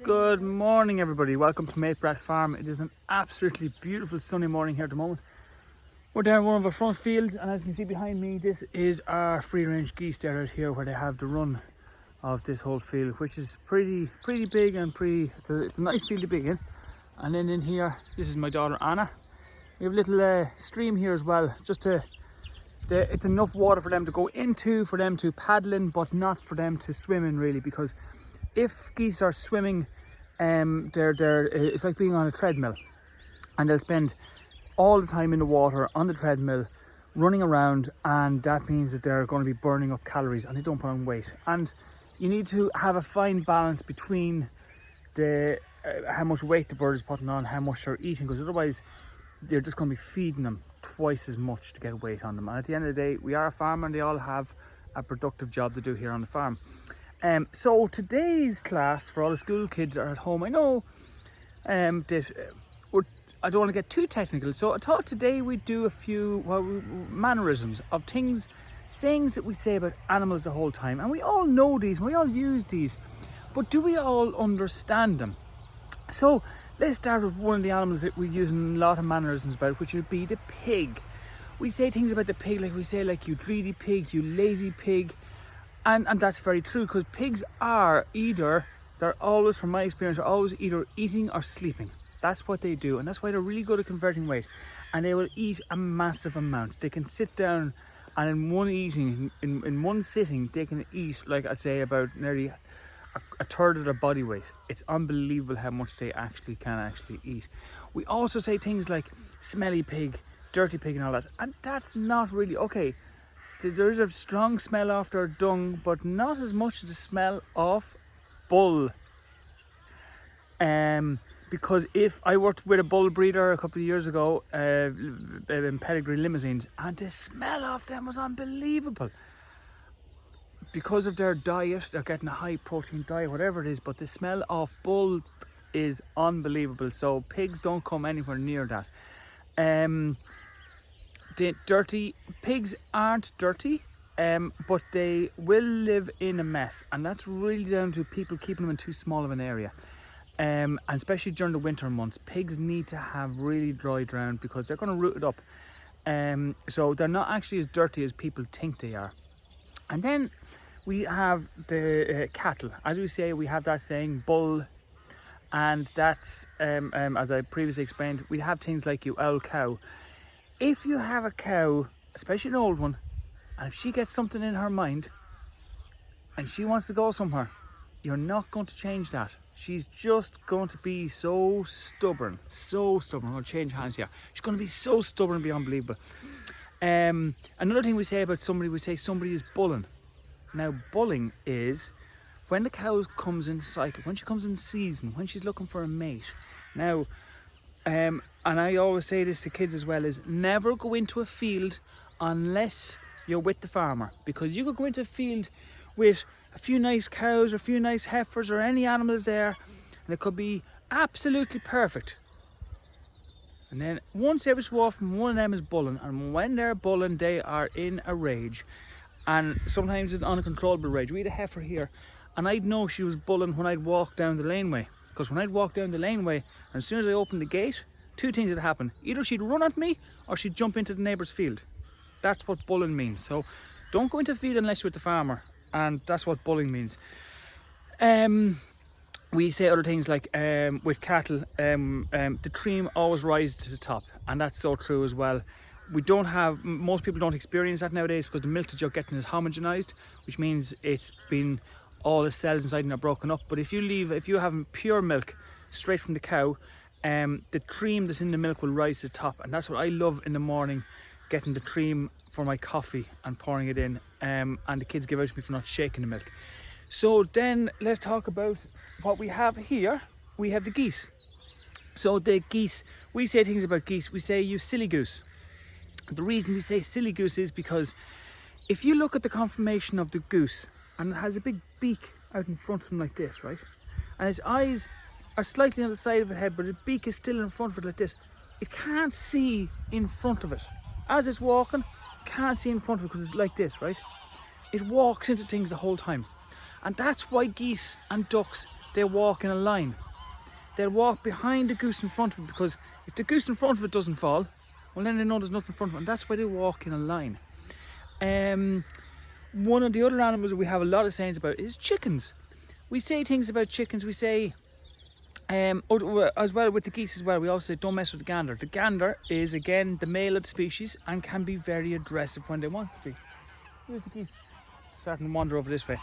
Good morning, everybody. Welcome to Mate Brat Farm. It is an absolutely beautiful sunny morning here at the moment. We're down one of our front fields, and as you can see behind me, this is our free-range geese. They're out here where they have the run of this whole field, which is pretty big and it's a nice field to be in. And then in here, this is my daughter Anna. We have a little stream here as well, it's enough water for them to go into, for them to paddle in, but not for them to swim in really, because if geese are swimming, it's like being on a treadmill, and they'll spend all the time in the water on the treadmill running around, and that means that they're going to be burning up calories and they don't put on weight. And you need to have a fine balance between the how much weight the bird is putting on, how much they're eating, because otherwise you're just going to be feeding them twice as much to get weight on them. And at the end of the day, we are a farmer and they all have a productive job to do here on the farm. So today's class, for all the school kids that are at home, I know that I don't want to get too technical, so I thought today we'd do a few mannerisms of sayings that we say about animals the whole time. And we all know these, we all use these, but do we all understand them? So let's start with one of the animals that we use a lot of mannerisms about, which would be the pig. We say things about the pig, like we say, like, you greedy pig, you lazy pig. And that's very true, because pigs are they're always, from my experience, they're always either eating or sleeping. That's what they do, and that's why they're really good at converting weight. And they will eat a massive amount. They can sit down, and in one eating, in one sitting, they can eat, like, I'd say about nearly a third of their body weight. It's unbelievable how much they can eat. We also say things like smelly pig, dirty pig and all that, and that's not really okay. There's a strong smell of their dung, but not as much as the smell of bull. Because if I worked with a bull breeder a couple of years ago in pedigree limousines, and the smell of them was unbelievable. Because of their diet, they're getting a high protein diet, whatever it is, but the smell of bull is unbelievable. So pigs don't come anywhere near that. Dirty pigs aren't dirty, but they will live in a mess, and that's really down to people keeping them in too small of an area. And especially during the winter months, pigs need to have really dry ground because they're going to root it up. So they're not actually as dirty as people think they are. And then we have the cattle. As we say, we have that saying, bull, and that's as I previously explained, we have things like you owl cow. If you have a cow, especially an old one, and if she gets something in her mind and she wants to go somewhere, you're not going to change that. She's just going to be so stubborn. I'm going to change hands here. She's going to be so stubborn and be unbelievable. Another thing we say about somebody, we say somebody is bulling. Now, bulling is when the cow comes in cycle, when she comes in season, when she's looking for a mate. Now, and I always say this to kids as well, is never go into a field unless you're with the farmer, because you could go into a field with a few nice cows or a few nice heifers or any animals there, and it could be absolutely perfect. And then once every so often, one of them is bulling, and when they're bulling, they are in a rage, and sometimes it's an uncontrollable rage. We had a heifer here, and I'd know she was bulling when I'd walk down the laneway. Because when I'd walk down the laneway, and as soon as I opened the gate, two things would happen. Either she'd run at me, or she'd jump into the neighbour's field. That's what bulling means. So don't go into a field unless you're with the farmer, and that's what bulling means. We say other things like, with cattle, the cream always rises to the top, and that's so true as well. Most people don't experience that nowadays because the milk that you're getting is homogenized, which means all the cells inside are broken up. But if you have pure milk straight from the cow, the cream that's in the milk will rise to the top, and that's what I love in the morning, getting the cream for my coffee and pouring it in, and the kids give out to me for not shaking the milk. So then let's talk about what we have here. We have the geese. So the geese, we say things about geese, we say, you silly goose. The reason we say silly goose is because if you look at the conformation of the goose, and it has a big beak out in front of him like this, right? And its eyes are slightly on the side of its head, but the beak is still in front of it like this. It can't see in front of it. As it's walking, it can't see in front of it because it's like this, right? It walks into things the whole time. And that's why geese and ducks, they walk in a line. They'll walk behind the goose in front of it, because if the goose in front of it doesn't fall, well, then they know there's nothing in front of it, and that's why they walk in a line. One of the other animals that we have a lot of sayings about is chickens. We say things about chickens. We say, as well with the geese as well, we also say don't mess with the gander. The gander is again the male of the species and can be very aggressive when they want to be. Here's the geese starting to wander over this way.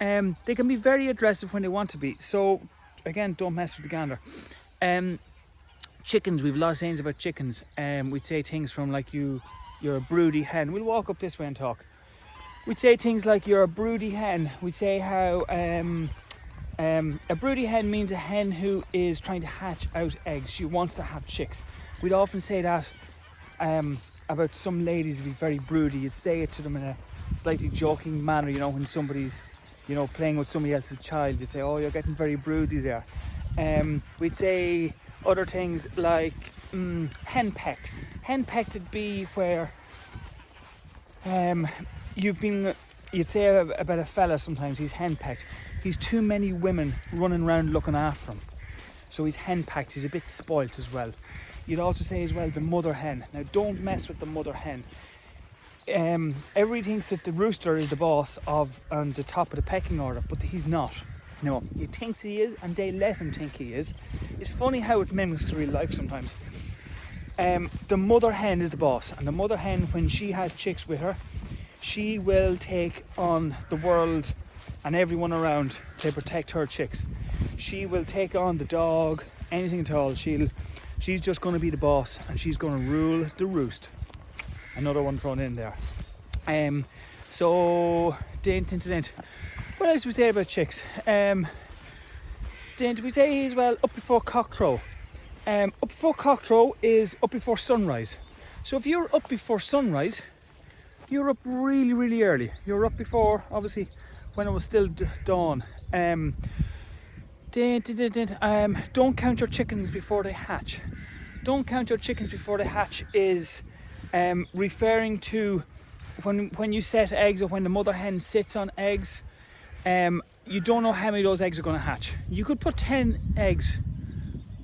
They can be very aggressive when they want to be. So again, don't mess with the gander. Chickens, we've a lot of sayings about chickens. We'd say things from like you're a broody hen. We'll walk up this way and talk. We'd say things like you're a broody hen. We'd say how a broody hen means a hen who is trying to hatch out eggs. She wants to have chicks. We'd often say that about some ladies who'd be very broody. You'd say it to them in a slightly joking manner, you know, when somebody's, you know, playing with somebody else's child. You say, oh, you're getting very broody there. We'd say other things like hen pecked. Hen pecked would be where you'd say about a fella sometimes, he's hen pecked. He's too many women running around looking after him. So he's hen pecked, he's a bit spoilt as well. You'd also say as well the mother hen. Now don't mess with the mother hen. Everybody thinks that the rooster is the boss on the top of the pecking order, but he's not. No, he thinks he is, and they let him think he is. It's funny how it mimics real life sometimes. The mother hen is the boss, and the mother hen, when she has chicks with her, she will take on the world and everyone around to protect her chicks. She will take on the dog, anything at all. She's just going to be the boss, and she's going to rule the roost. Another one thrown in there. So, dent. What else do we say about chicks? We say as well up before cockcrow. Up before cockcrow is up before sunrise. So if you're up before sunrise, you're up really, really early. You're up before, obviously, when it was still dawn. Don't count your chickens before they hatch. Don't count your chickens before they hatch is referring to when you set eggs, or when the mother hen sits on eggs. You don't know how many of those eggs are going to hatch. You could put 10 eggs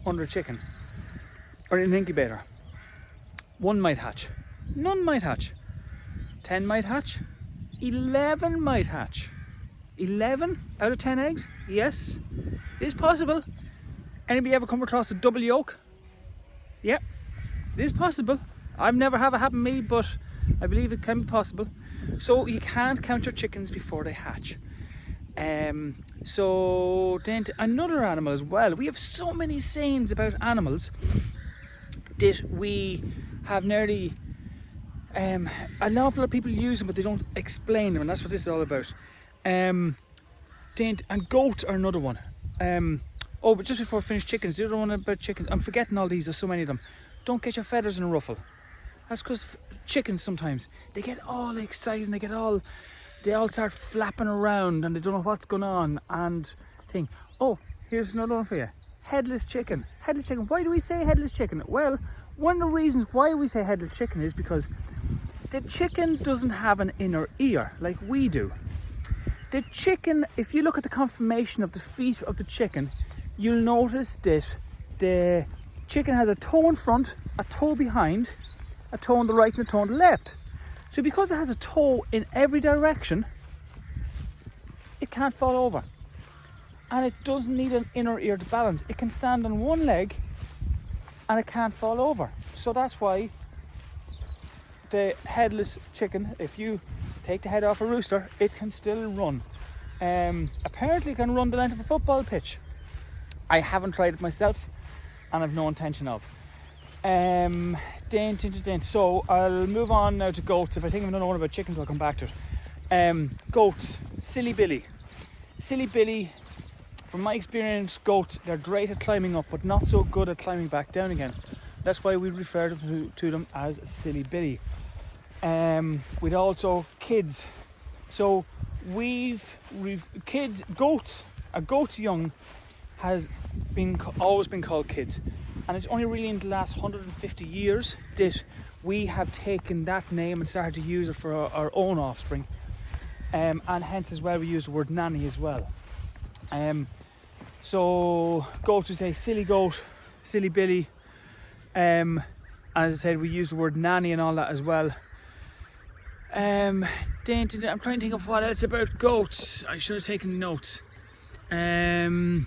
under a chicken or in an incubator. One might hatch. None might hatch. 10 might hatch. 11 might hatch. 11 out of 10 eggs? Yes, it is possible. Anybody ever come across a double yolk? Yeah, it is possible. I've never had it happen to me, but I believe it can be possible. So you can't count your chickens before they hatch. So then another animal as well. We have so many sayings about animals that we have nearly an awful lot of people use them, but they don't explain them, and that's what this is all about. And goats are another one. But just before I finish, chickens. The other one about chickens, I'm forgetting all these, there's so many of them. Don't get your feathers in a ruffle. That's because chickens sometimes, they get all excited and they all start flapping around and they don't know what's going on and think, oh, here's another one for you. Headless chicken. Headless chicken. Why do we say headless chicken? Well, one of the reasons why we say headless chicken is because the chicken doesn't have an inner ear like we do. The chicken, if you look at the conformation of the feet of the chicken, you'll notice that the chicken has a toe in front, a toe behind, a toe on the right and a toe on the left. So because it has a toe in every direction, it can't fall over. And it doesn't need an inner ear to balance. It can stand on one leg and it can't fall over. So that's why the headless chicken, if you take the head off a rooster, it can still run. Apparently it can run the length of a football pitch. I haven't tried it myself and I've no intention of. So I'll move on now to goats. If I think of another one about chickens, I'll come back to it. Goats, silly Billy. Silly Billy, from my experience, goats, they're great at climbing up, but not so good at climbing back down again. That's why we refer to them as silly Billy. With also kids. So goats, a goat's young has always been called kids. And it's only really in the last 150 years that we have taken that name and started to use it for our own offspring. And hence as well we use the word nanny as well. So goat, we say silly goat, silly Billy. And as I said, we use the word nanny and all that as well. I'm trying to think of what else about goats. I should have taken notes. One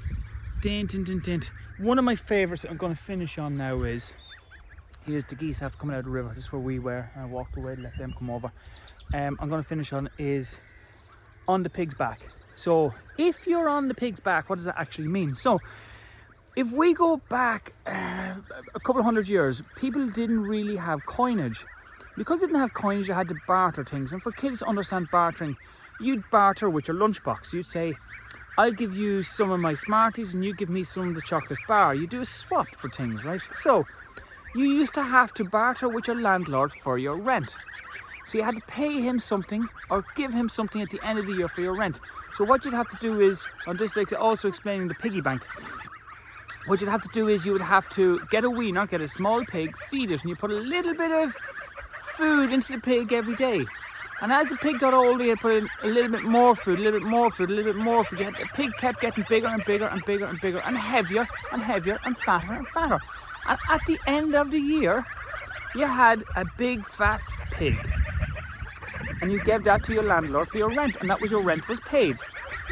of my favourites I'm going to finish on now is, here's the geese have coming out of the river. This is where we were. I walked away to let them come over. I'm going to finish on is on the pig's back. So if you're on the pig's back, what does that actually mean? So if we go back a couple of hundred years, people didn't really have coinage. Because they didn't have coinage, you had to barter things. And for kids to understand bartering, you'd barter with your lunchbox. You'd say, I'll give you some of my Smarties and you give me some of the chocolate bar. You do a swap for things, right? So you used to have to barter with your landlord for your rent. So you had to pay him something or give him something at the end of the year for your rent. So what you'd have to do is, I'm just like also explaining the piggy bank. What you'd have to do is you would have to get a wiener, get a small pig, feed it, and you put a little bit of food into the pig every day. And as the pig got older, you put in a little bit more food, a little bit more food, a little bit more food. The pig kept getting bigger and bigger and bigger and bigger and heavier and heavier and fatter and fatter. And at the end of the year, you had a big fat pig. And you gave that to your landlord for your rent, and that was your rent was paid.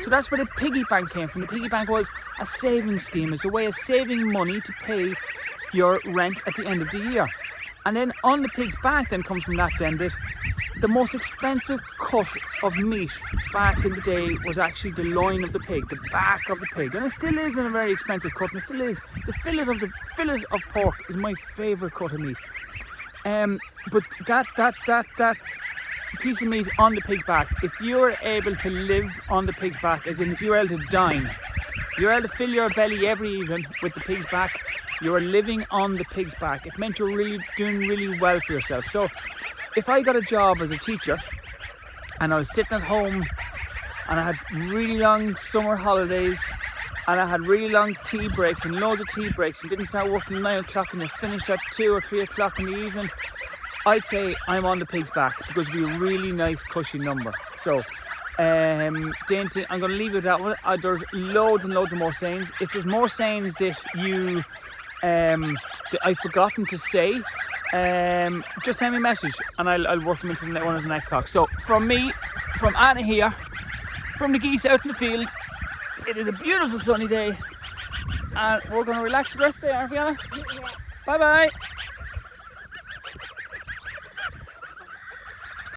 So that's where the piggy bank came from. The piggy bank was a saving scheme. It's a way of saving money to pay your rent at the end of the year. And then on the pig's back then comes from that then bit, the most expensive cut of meat back in the day was actually the loin of the pig, the back of the pig. And it still is a very expensive cut, and it still is. The fillet of pork is my favourite cut of meat. But that piece of meat on the pig's back, if you're able to live on the pig's back, as in if you're able to dine, you're able to fill your belly every evening with the pig's back, you're living on the pig's back. It meant you're really doing really well for yourself. So if I got a job as a teacher and I was sitting at home and I had really long summer holidays and I had really long tea breaks and loads of tea breaks and didn't start working at 9 o'clock and I finished at 2 or 3 o'clock in the evening, I'd say I'm on the pig's back because it'd be a really nice cushy number. So I'm going to leave it at that one. There's loads and loads of more sayings. If there's more sayings that you that I've forgotten to say, just send me a message and I'll work them into one of the next talks. So from me, from Anna here, from the geese out in the field, it is a beautiful sunny day and we're going to relax for the rest of the day, aren't we, Anna? Yeah. Bye bye.